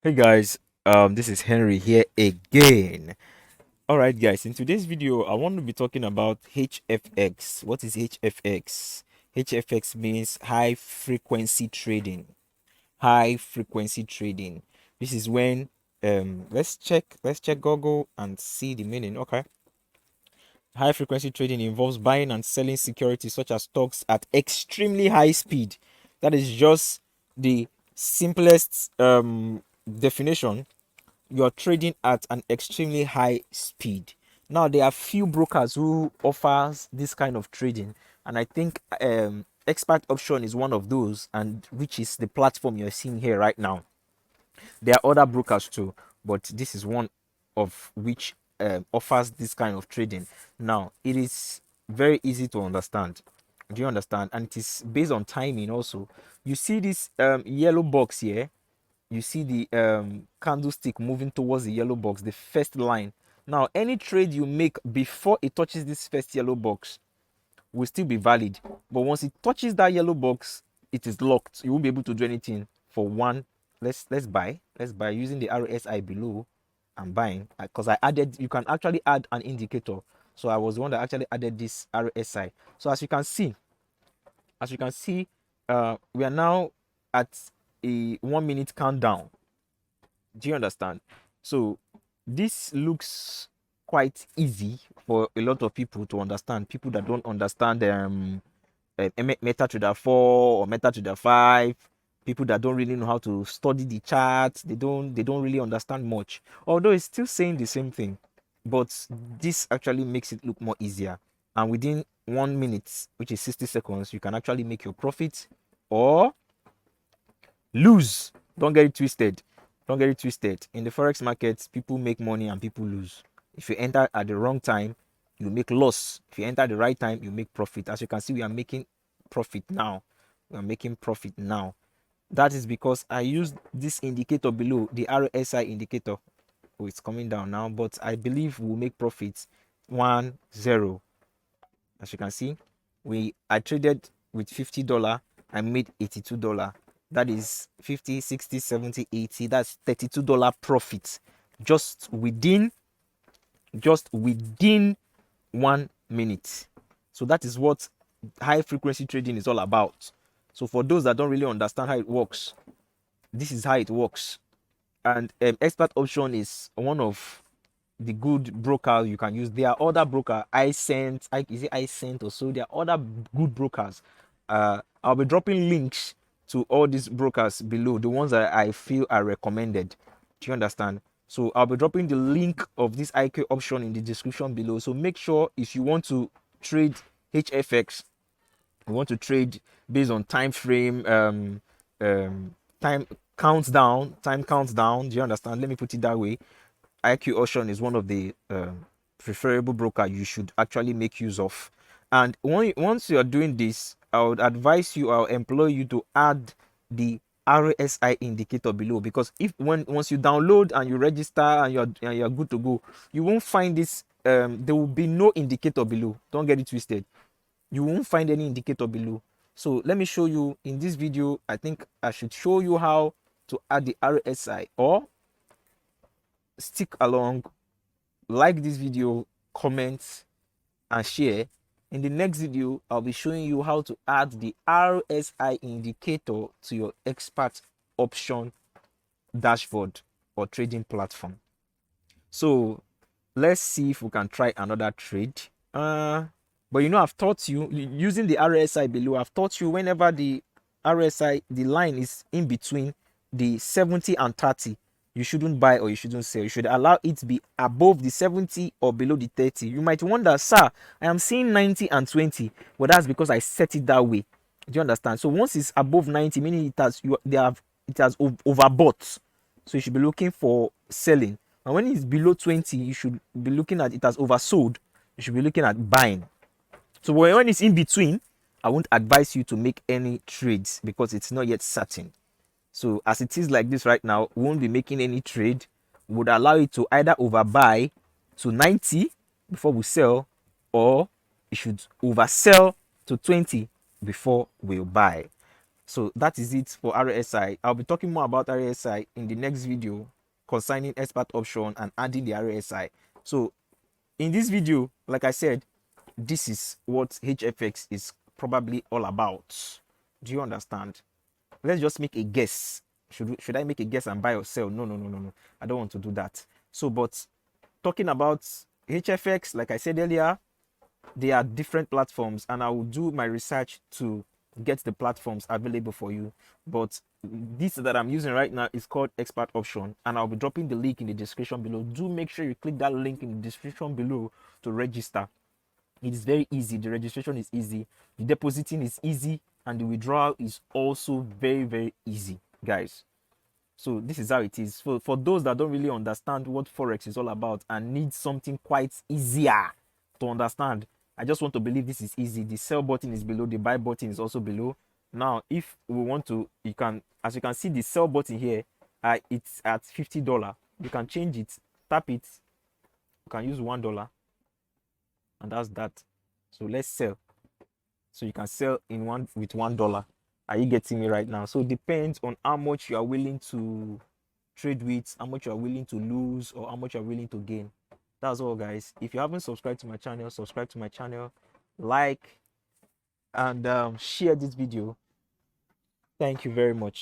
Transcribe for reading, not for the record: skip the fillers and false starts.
Hey guys, this is Henry here again. All right, guys, in today's video, I want to be talking about HFX. What is HFX? HFX means high frequency trading. High frequency trading. This is when let's check Google and see the meaning. Okay. High frequency trading involves buying and selling securities such as stocks at extremely high speed. That is just the simplest definition. You're trading at an extremely high speed. Now there are few brokers who offers this kind of trading, and I think expert option is one of those, and which is the platform you're seeing here right now. There are other brokers too, but this is one of which offers this kind of trading. Now it is very easy to understand. Do you understand? And it is based on timing also. You see this yellow box here, you see the candlestick moving towards the yellow box, the first line. Now any trade you make before it touches this first yellow box will still be valid, but once it touches that yellow box, it is locked. You won't be able to do anything for one. Let's buy using the RSI below. I'm buying because I added, you can actually add an indicator, so I was the one that actually added this RSI. So as you can see, we are now at a 1 minute countdown. Do you understand? So this looks quite easy for a lot of people to understand. People that don't understand MetaTrader 4 or MetaTrader 5, people that don't really know how to study the charts, they don't really understand much. Although it's still saying the same thing, but this actually makes it look more easier. And within 1 minute, which is 60 seconds, you can actually make your profit or lose. Don't get it twisted. Don't get it twisted. In the forex markets, people make money and people lose. If you enter at the wrong time, you make loss. If you enter at the right time, you make profit. As you can see, we are making profit now. We are making profit now. That is because I used this indicator below, the RSI indicator. Oh, it's coming down now, but I believe we'll make profits 1-0. As you can see, I traded with $50. I made $82. That is 50, 60, 70, 80. That's $32 profit just within 1 minute. So that is what high frequency trading is all about. So for those that don't really understand how it works, this is how it works. And expert option is one of the good broker you can use. There are other broker, is it iCent or so? There are other good brokers. I'll be dropping links to all these brokers below, the ones that I feel are recommended. Do you understand? So I'll be dropping the link of this IQ option in the description below. So make sure if you want to trade HFX, you want to trade based on time frame, time counts down. Do you understand? Let me put it that way. IQ Ocean is one of the preferable broker you should actually make use of. And once you are doing this, I would advise you, I'll employ you to add the RSI indicator below, because once you download and you register and you're good to go, you won't find this. There will be no indicator below. Don't get it twisted. You won't find any indicator below. So let me show you in this video. I think I should show you how to add the RSI, or stick along, like this video, comment and share. In the next video, I'll be showing you how to add the RSI indicator to your expert option dashboard or trading platform. So let's see if we can try another trade. But I've taught you using the RSI below. I've taught you whenever the RSI, the line is in between the 70 and 30, you shouldn't buy or you shouldn't sell. You should allow it to be above the 70 or below the 30. You might wonder, sir, I am seeing 90 and 20. Well, that's because I set it that way. Do you understand? So once it's above 90, meaning it has overbought. So you should be looking for selling. And when it's below 20, you should be looking at it has oversold. You should be looking at buying. So when it's in between, I won't advise you to make any trades because it's not yet certain. So as it is like this right now, we won't be making any trade. We would allow it to either overbuy to 90 before we sell, or it should oversell to 20 before we buy. So that is it for RSI. I'll be talking more about RSI in the next video concerning expert option and adding the RSI. So in this video, like I said, this is what HFX is probably all about. Do you understand? Let's just make a guess. Should I make a guess and buy or sell? No. I don't want to do that. So, but talking about HFX, like I said earlier, there are different platforms, and I will do my research to get the platforms available for you. But this that I'm using right now is called expert option, and I'll be dropping the link in the description below. Do make sure you click that link in the description below to register. It is very easy. The registration is easy, the depositing is easy, and the withdrawal is also very easy, guys. So this is how it is. For those that don't really understand what Forex is all about and need something quite easier to understand, I just want to believe this is easy. The sell button is below, the buy button is also below. Now, if we want to, you can, as you can see, the sell button here, it's at $50. You can change it, tap it. You can use $1, and that's that. So let's sell. So you can sell in one with $1. Are you getting me right now? So it depends on how much you are willing to trade with, how much you are willing to lose, or how much you are willing to gain. That's all, guys. If you haven't subscribed to my channel, subscribe to my channel, like, and share this video. Thank you very much.